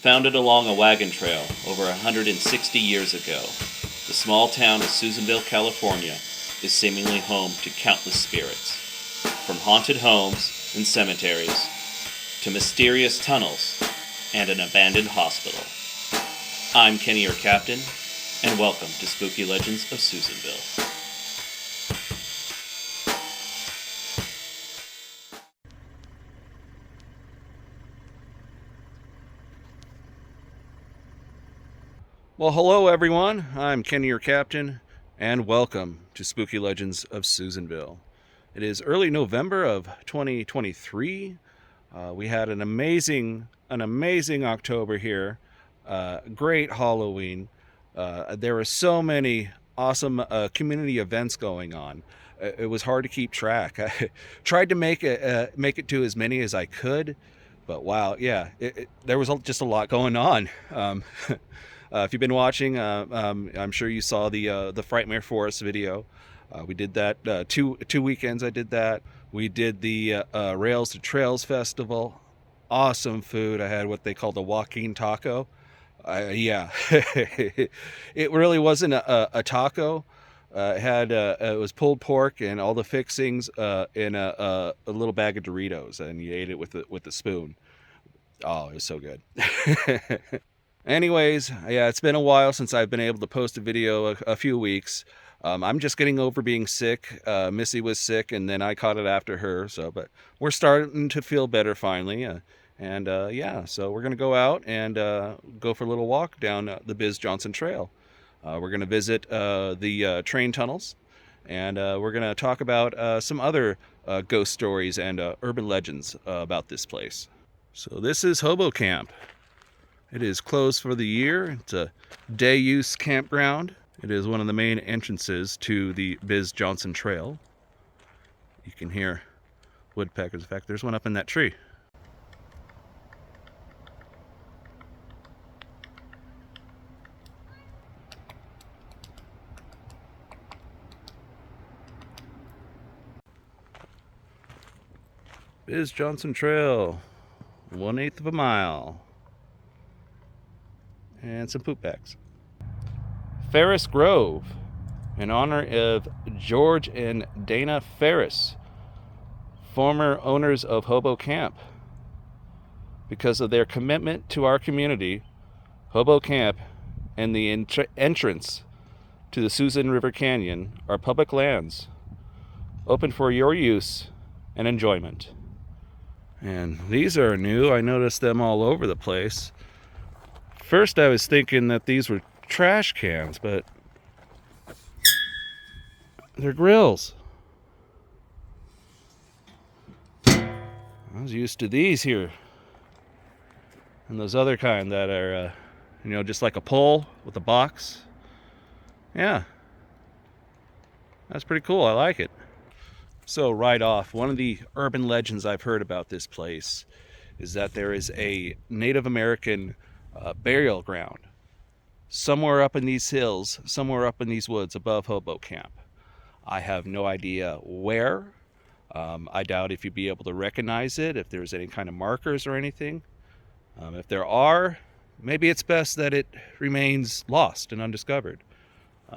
Founded along a wagon trail over 160 years ago, the small town of Susanville, California is seemingly home to countless spirits. From haunted homes and cemeteries to mysterious tunnels and an abandoned hospital. I'm Kenny, your captain, and welcome to Spooky Legends of Susanville. Well, hello everyone. I'm Kenny, your captain, and welcome to Spooky Legends of Susanville. It is early November of 2023. We had an amazing October here. Great Halloween. There were so many awesome community events going on. It was hard to keep track. I tried to make it to as many as I could, but wow, yeah, there was just a lot going on. If you've been watching, I'm sure you saw the Frightmare Forest video. We did that two weekends. I did that. We did the Rails to Trails Festival. Awesome food. I had what they called a Joaquin taco. Yeah, it really wasn't a taco. It was pulled pork and all the fixings in a little bag of Doritos, and you ate it with a spoon. Oh, it was so good. Anyways, yeah, it's been a while since I've been able to post a video, a few weeks. I'm just getting over being sick. Missy was sick, and then I caught it after her. But we're starting to feel better finally. Yeah, so we're going to go out and go for a little walk down the Bizz Johnson Trail. We're going to visit the train tunnels, and we're going to talk about some other ghost stories and urban legends about this place. So this is Hobo Camp. It is closed for the year. It's a day-use campground. It is one of the main entrances to the Bizz Johnson Trail. You can hear woodpeckers. In fact, there's one up in that tree. Bizz Johnson Trail, 1/8 of a mile. And some poop bags. Ferris Grove, in honor of George and Dana Ferris, former owners of Hobo Camp. Because of their commitment to our community, Hobo Camp and the entrance to the Susan River Canyon are public lands, open for your use and enjoyment. And these are new. I noticed them all over the place. First I was thinking that these were trash cans, but they're grills. I was used to these here. And those other kind that are, just like a pole with a box. Yeah. That's pretty cool. I like it. So right off, one of the urban legends I've heard about this place is that there is a Native American burial ground somewhere up in these hills, somewhere up in these woods above Hobo Camp. I have no idea where. I doubt if you'd be able to recognize it, if there's any kind of markers or anything. If there are, maybe it's best that it remains lost and undiscovered.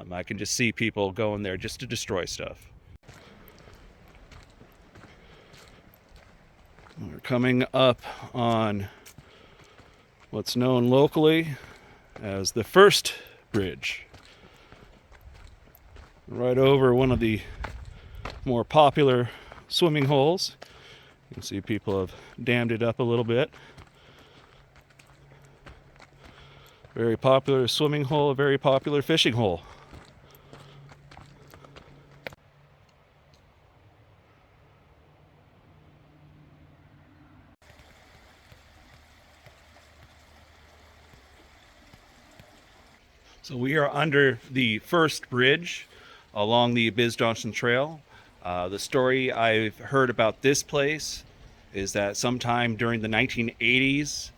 I can just see people going there just to destroy stuff. We're coming up on what's known locally as the first bridge. Right over one of the more popular swimming holes. You can see people have dammed it up a little bit. Very popular swimming hole, a very popular fishing hole. So we are under the first bridge along the Bizz Johnson Trail. The story I've heard about this place is that sometime during the 1980s,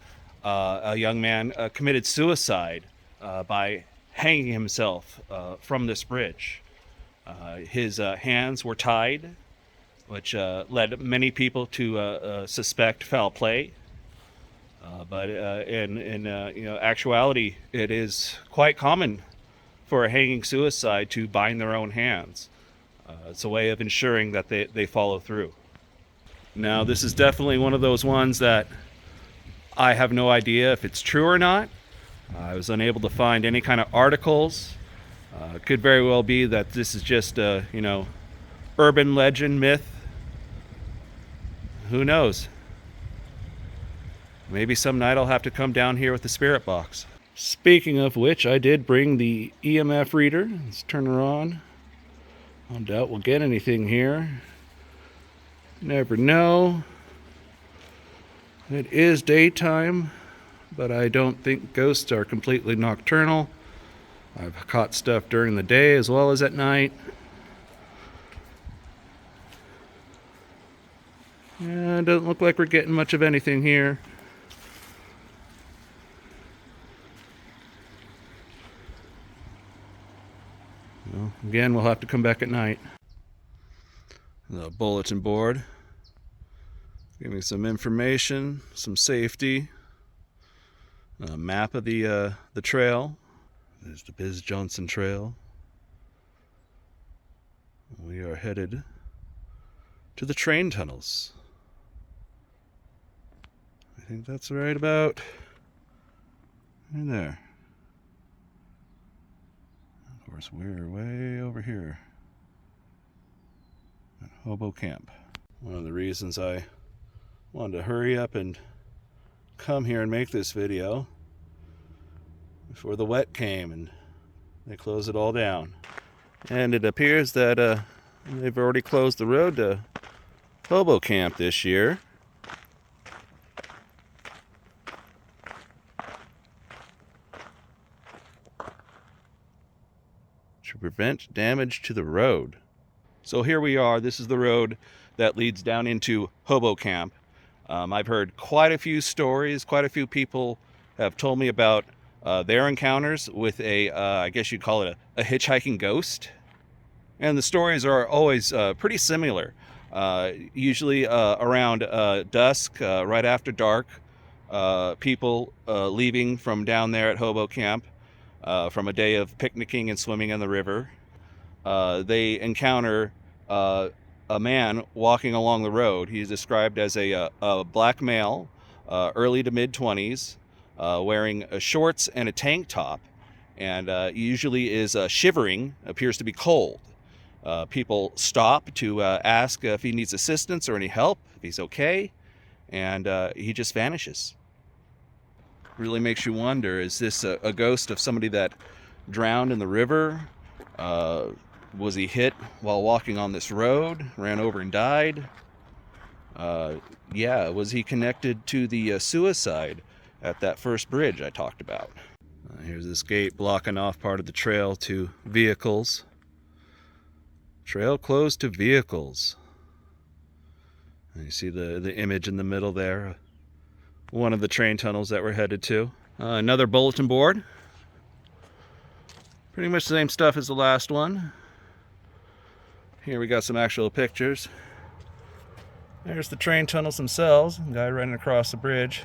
a young man committed suicide by hanging himself from this bridge. His hands were tied, which led many people to suspect foul play. But in actuality, it is quite common for a hanging suicide to bind their own hands. It's a way of ensuring that they follow through. Now, this is definitely one of those ones that I have no idea if it's true or not. I was unable to find any kind of articles. It could very well be that this is just a, urban legend, myth. Who knows? Maybe some night I'll have to come down here with the spirit box. Speaking of which, I did bring the EMF reader. Let's turn her on. No doubt we'll get anything here. Never know. It is daytime, but I don't think ghosts are completely nocturnal. I've caught stuff during the day as well as at night. Yeah, it doesn't look like we're getting much of anything here. Well, again, we'll have to come back at night. The bulletin board. Give me some information, some safety. A map of the trail. There's the Bizz Johnson Trail. We are headed to the train tunnels. I think that's right about in there. Of course, we're way over here at Hobo Camp. One of the reasons I wanted to hurry up and come here and make this video before the wet came and they closed it all down. And it appears that they've already closed the road to Hobo Camp this year. To prevent damage to the road. So here we are. This is the road that leads down into Hobo Camp. I've heard quite a few stories. Quite a few people have told me about their encounters with I guess you'd call it a hitchhiking ghost. And the stories are always pretty similar. Usually around dusk, right after dark, people leaving from down there at Hobo Camp from a day of picnicking and swimming in the river. They encounter a man walking along the road. He's described as a black male, early to mid-20s, wearing shorts and a tank top, and usually is shivering, appears to be cold. People stop to ask if he needs assistance or any help, if he's okay, and he just vanishes. Really makes you wonder, is this a ghost of somebody that drowned in the river? Was he hit while walking on this road, ran over and died? Was he connected to the suicide at that first bridge I talked about? Here's this gate blocking off part of the trail to vehicles. Trail closed to vehicles. And you see the image in the middle there. One of the train tunnels that we're headed to. Another bulletin board. Pretty much the same stuff as the last one. Here we got some actual pictures. There's the train tunnels themselves. Guy running across the bridge.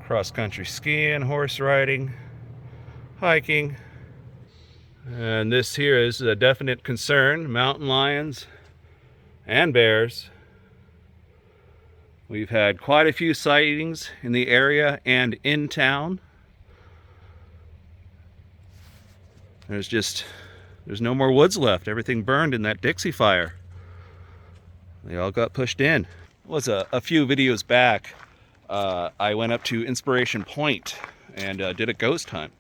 Cross-country skiing, horse riding, hiking. And this here is a definite concern. Mountain lions and bears. We've had quite a few sightings in the area and in town. There's no more woods left. Everything burned in that Dixie fire. They all got pushed in. It was a few videos back. I went up to Inspiration Point and did a ghost hunt.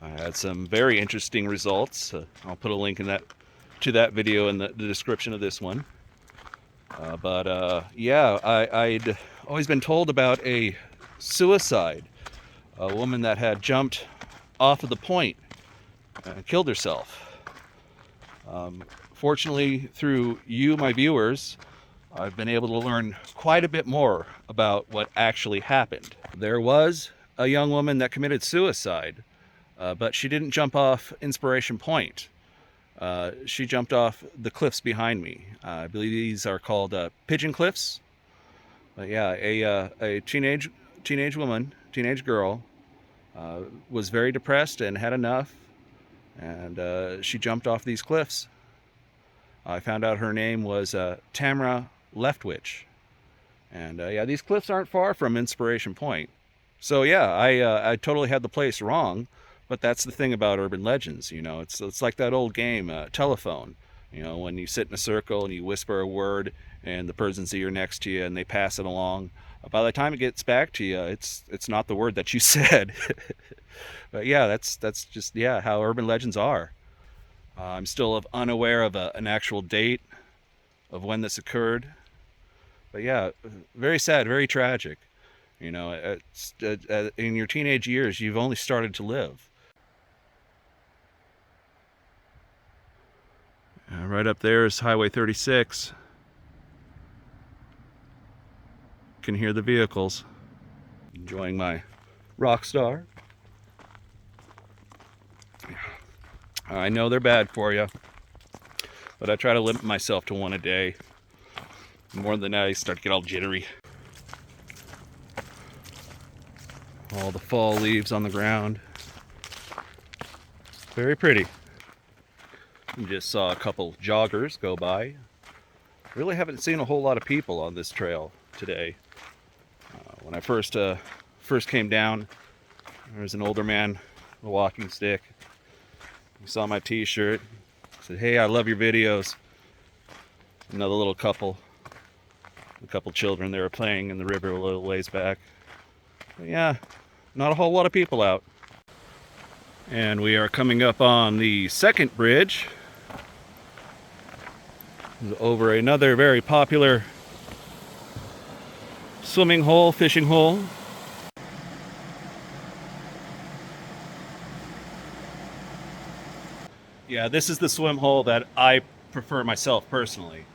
I had some very interesting results. I'll put a link to that video in the description of this one. I'd always been told about a suicide. A woman that had jumped off of the point and killed herself. Fortunately, through you, my viewers, I've been able to learn quite a bit more about what actually happened. There was a young woman that committed suicide, but she didn't jump off Inspiration Point. She jumped off the cliffs behind me. I believe these are called Pigeon Cliffs. But yeah, a teenage woman, teenage girl, was very depressed and had enough, and she jumped off these cliffs. I found out her name was Tamra Leftwich, and yeah, these cliffs aren't far from Inspiration Point. So yeah, I totally had the place wrong, but that's the thing about urban legends. You know, it's like that old game, telephone. You know, when you sit in a circle and you whisper a word, and the person's ear next to you, and they pass it along. By the time it gets back to you, it's not the word that you said. But yeah, that's just yeah how urban legends are. I'm still unaware of an actual date of when this occurred, but yeah, very sad, very tragic. You know, in your teenage years, you've only started to live. Right up there is Highway 36. Can hear the vehicles. Enjoying my Rockstar. I know they're bad for you, but I try to limit myself to one a day. More than that, I start to get all jittery. All the fall leaves on the ground. Very pretty. Just saw a couple joggers go by. Really haven't seen a whole lot of people on this trail today. When I first came down, there was an older man with a walking stick. He saw my t-shirt, said, "Hey, I love your videos." Another little couple, a couple children, they were playing in the river a little ways back. But yeah, not a whole lot of people out. And we are coming up on the second bridge over another very popular swimming hole, fishing hole. Yeah, this is the swim hole that I prefer myself personally.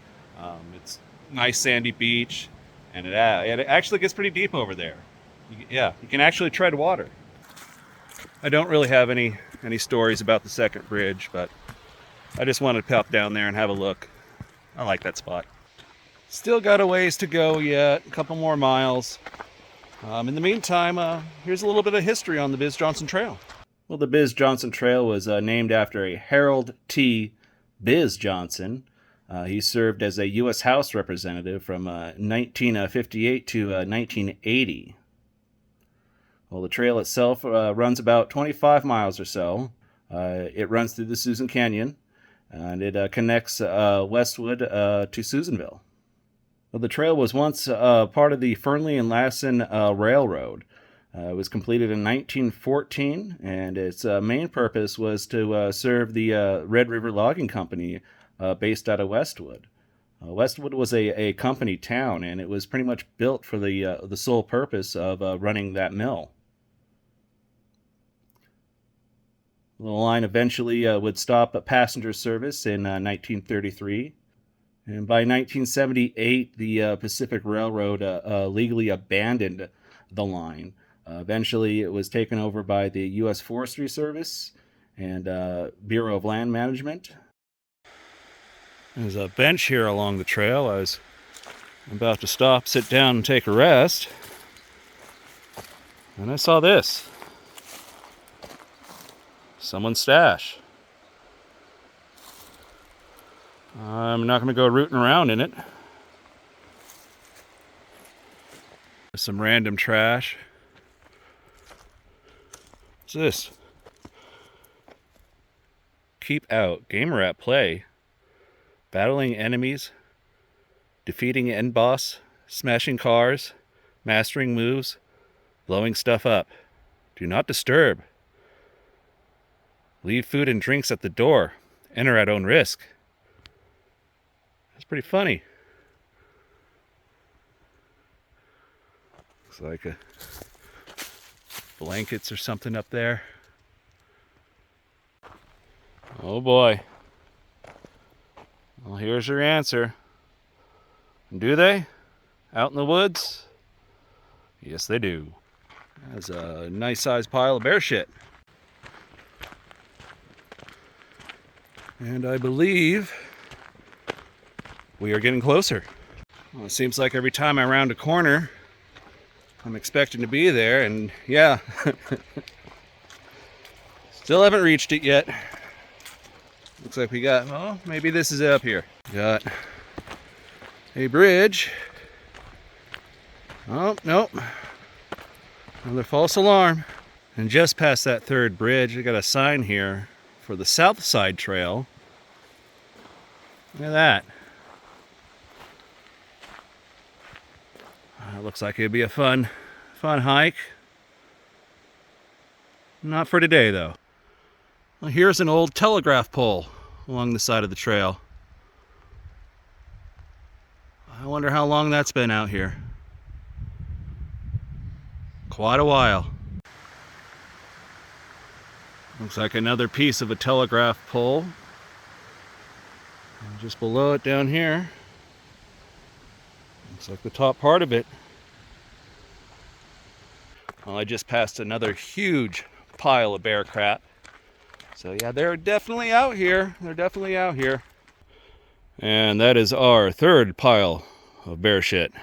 It's nice sandy beach, and it actually gets pretty deep over there. Yeah, you can actually tread water. I don't really have any stories about the second bridge, but I just wanted to pop down there and have a look. I like that spot. Still got a ways to go yet, a couple more miles. In the meantime, here's a little bit of history on the Bizz Johnson Trail. Well, the Bizz Johnson Trail was named after a Harold T. Bizz Johnson. He served as a U.S. House representative from 1958 to 1980. Well, the trail itself runs about 25 miles or so. It runs through the Susan Canyon, and it connects Westwood to Susanville. Well, the trail was once part of the Fernley and Lassen Railroad. It was completed in 1914, and its main purpose was to serve the Red River Logging Company based out of Westwood. Westwood was a company town, and it was pretty much built for the sole purpose of running that mill. The line eventually would stop at passenger service in 1933. And by 1978, the Pacific Railroad legally abandoned the line. Eventually, it was taken over by the U.S. Forestry Service and Bureau of Land Management. There's a bench here along the trail. I was about to stop, sit down, and take a rest. And I saw this. Someone's stash. I'm not going to go rooting around in it. Some random trash. What's this? Keep out. Gamer at play. Battling enemies. Defeating end boss. Smashing cars. Mastering moves. Blowing stuff up. Do not disturb. Leave food and drinks at the door. Enter at own risk. That's pretty funny. Looks like blankets or something up there. Oh boy. Well, here's your answer. Do they? Out in the woods? Yes, they do. That's a nice sized pile of bear shit. And I believe we are getting closer. Well, it seems like every time I round a corner, I'm expecting to be there, and yeah, still haven't reached it yet. Looks like we got, well, maybe this is up here. Got a bridge. Oh, nope. Another false alarm. And just past that third bridge, I got a sign here for the South Side Trail. Look at that. Looks like it'd be a fun hike. Not for today, though. Well, here's an old telegraph pole along the side of the trail. I wonder how long that's been out here. Quite a while. Looks like another piece of a telegraph pole. And just below it down here, looks like the top part of it. Well, I just passed another huge pile of bear crap. So yeah, they're definitely out here. They're definitely out here. And that is our third pile of bear shit.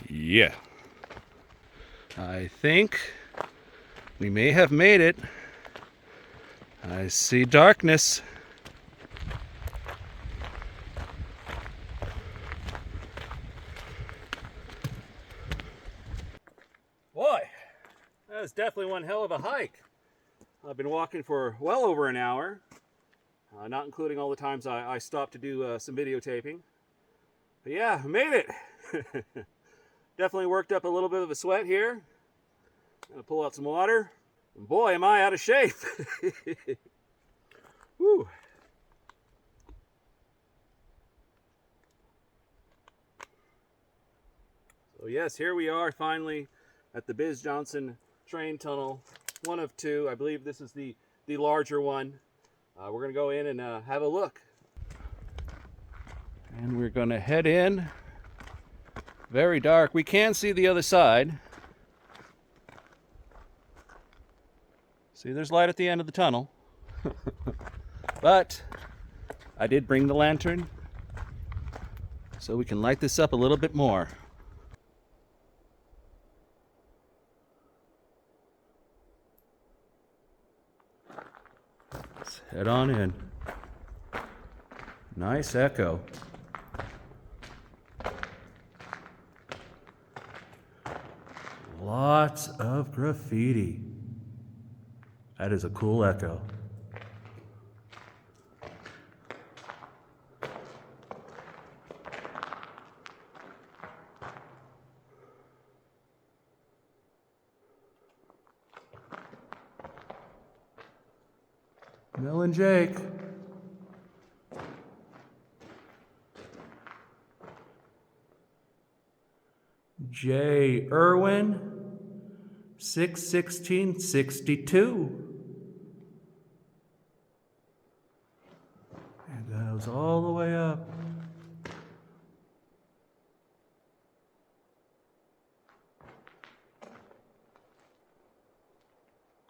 Yeah. I think we may have made it. I see darkness. Boy, that was definitely one hell of a hike. I've been walking for well over an hour, not including all the times I stopped to do some videotaping. But yeah, I made it. Definitely worked up a little bit of a sweat here. Gonna pull out some water. And boy, am I out of shape. Whew. So yes, here we are finally at the Bizz Johnson Train Tunnel. One of two. I believe this is the larger one. We're gonna go in and have a look. And we're gonna head in. Very dark. We can see the other side. See, there's light at the end of the tunnel. But I did bring the lantern so we can light this up a little bit more. Let's head on in. Nice echo. Lots of graffiti. That is a cool echo. Mel and Jake. J. Irwin, 6/16/62. And goes all the way up.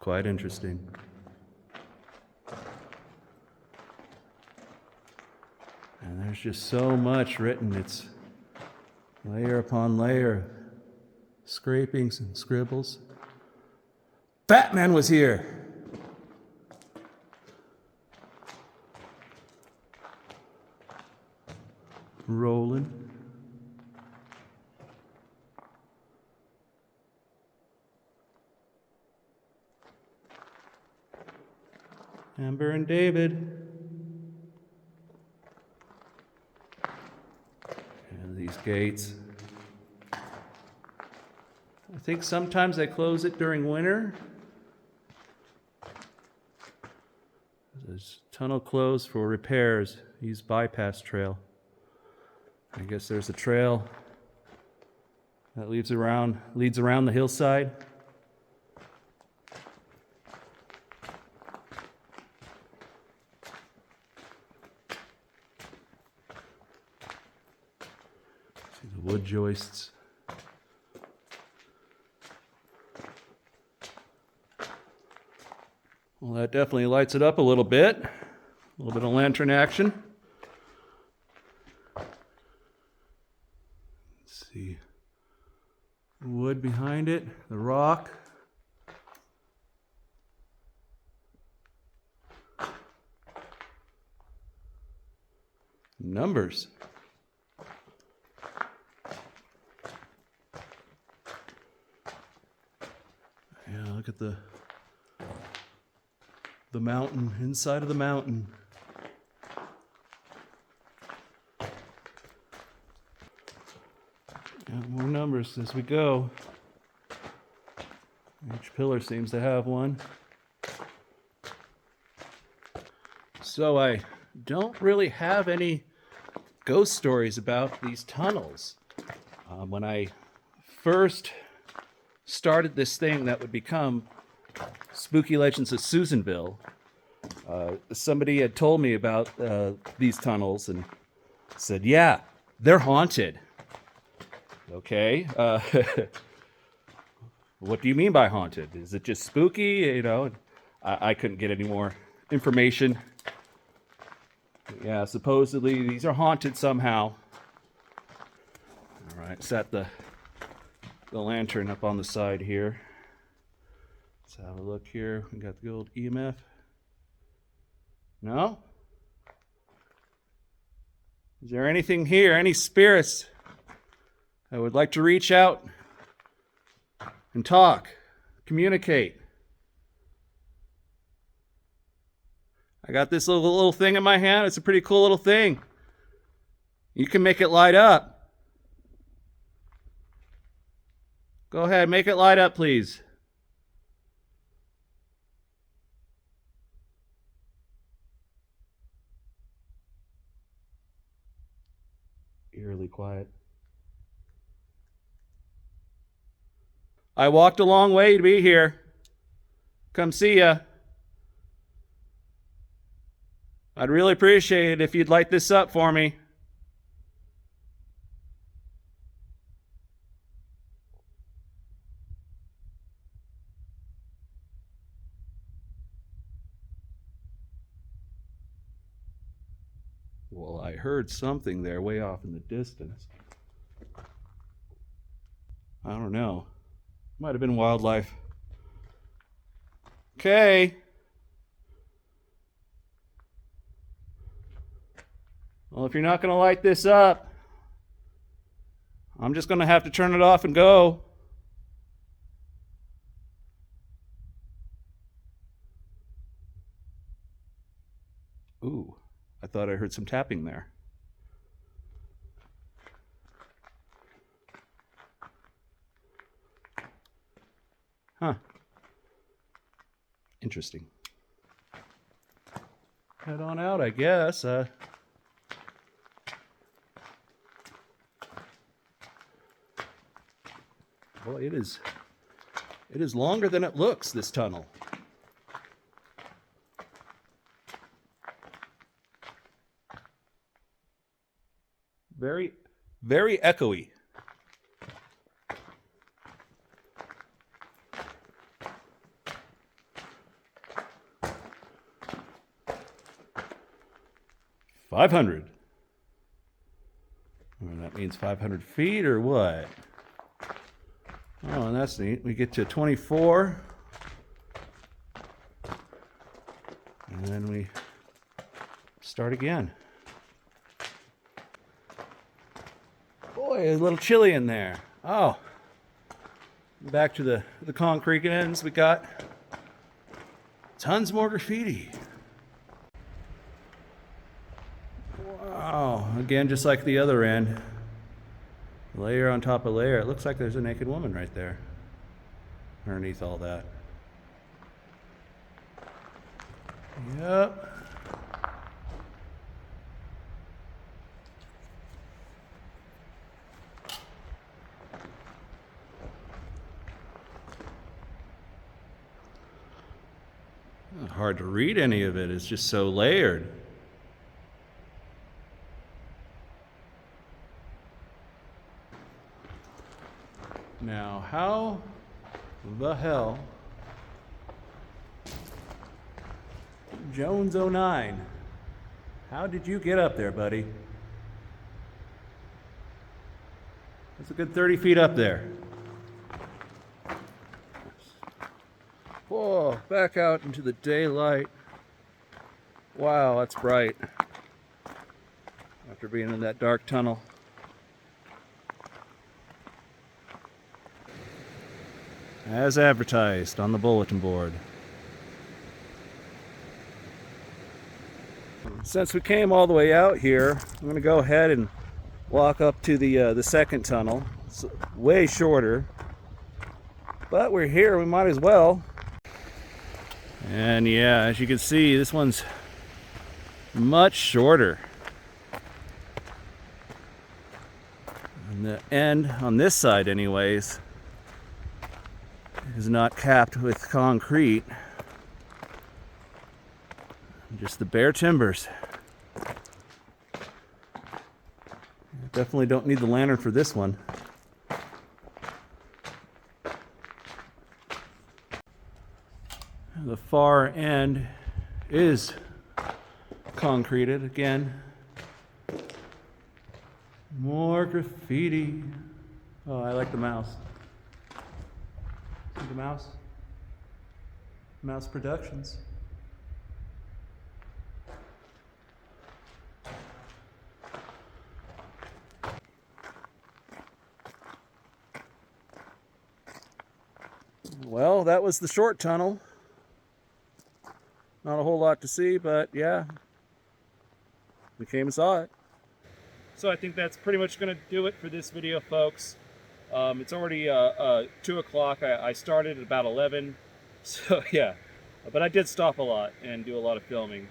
Quite interesting. And there's just so much written. It's layer upon layer, scrapings and scribbles. Batman was here. Rolling. Amber and David. And these gates. I think sometimes they close it during winter. There's tunnel closed for repairs. Use bypass trail. I guess there's a trail that leads around the hillside. See the wood joists. Well, that definitely lights it up a little bit. A little bit of lantern action. Let's see. Wood behind it, the rock. Numbers. Yeah, look at the mountain, inside of the mountain. Yeah, more numbers as we go. Each pillar seems to have one. So I don't really have any ghost stories about these tunnels. When I first started this thing that would become Spooky Legends of Susanville, somebody had told me about these tunnels and said, yeah, they're haunted. Okay. What do you mean by haunted? Is it just spooky? You know, I couldn't get any more information. Yeah, supposedly these are haunted somehow. All right, set the lantern up on the side here. Let's have a look here. We got the old EMF. No? Is there anything here, any spirits that would like to reach out and talk, communicate? I got this little thing in my hand. It's a pretty cool little thing. You can make it light up. Go ahead, make it light up, please. Eerily quiet. I walked a long way to be here. Come see ya. I'd really appreciate it if you'd light this up for me. Well, I heard something there way off in the distance. I don't know. Might have been wildlife. Okay. Well, if you're not going to light this up, I'm just going to have to turn it off and go. Ooh, I thought I heard some tapping there. Huh. Interesting. Head on out, I guess. Boy, it is longer than it looks, this tunnel. Very, very echoey. $500. Well, that means 500 feet or what? Oh, and that's neat. We get to 24. And then we start again. Boy, a little chilly in there. Oh. Back to the concrete ends. We got tons more graffiti. Wow. Again, just like the other end. Layer on top of layer. It looks like there's a naked woman right there underneath all that. Yep. Hard to read any of it. It's just so layered. Now, how the hell Jones 09 How did you get up there, buddy? That's a good 30 feet up there. Whoa, back out into the daylight. Wow, that's bright. After being in that dark tunnel. As advertised on the bulletin board. Since we came all the way out here, I'm going to go ahead and walk up to the second tunnel. It's way shorter, but we're here, we might as well. And yeah, as you can see, this one's much shorter. And the end on this side anyways is not capped with concrete, just the bare timbers. Definitely don't need the lantern for this one. The far end is concreted again. More graffiti. Oh, I like the mouse. See the mouse? Mouse Productions. Well, that was the short tunnel. Not a whole lot to see, but yeah, we came and saw it. So I think that's pretty much going to do it for this video, folks. It's already 2 o'clock. I started at about 11, so yeah. But I did stop a lot and do a lot of filming.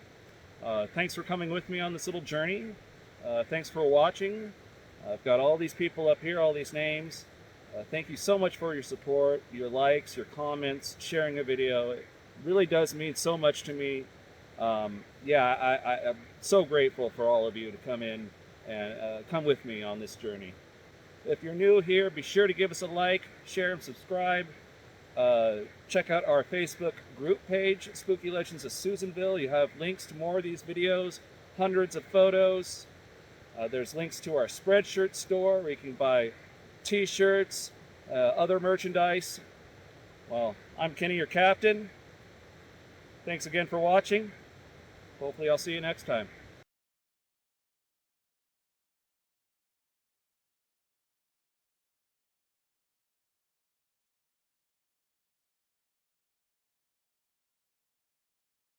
Thanks for coming with me on this little journey. Thanks for watching. I've got all these people up here, all these names. Thank you so much for your support, your likes, your comments, sharing a video. It really does mean so much to me. Yeah, I'm so grateful for all of you to come in and come with me on this journey. If you're new here, be sure to give us a like, share, and subscribe. Check out our Facebook group page, Spooky Legends of Susanville. You have links to more of these videos, hundreds of photos. There's links to our Spreadshirt store where you can buy t-shirts, other merchandise. Well, I'm Kenny, your captain. Thanks again for watching. Hopefully I'll see you next time.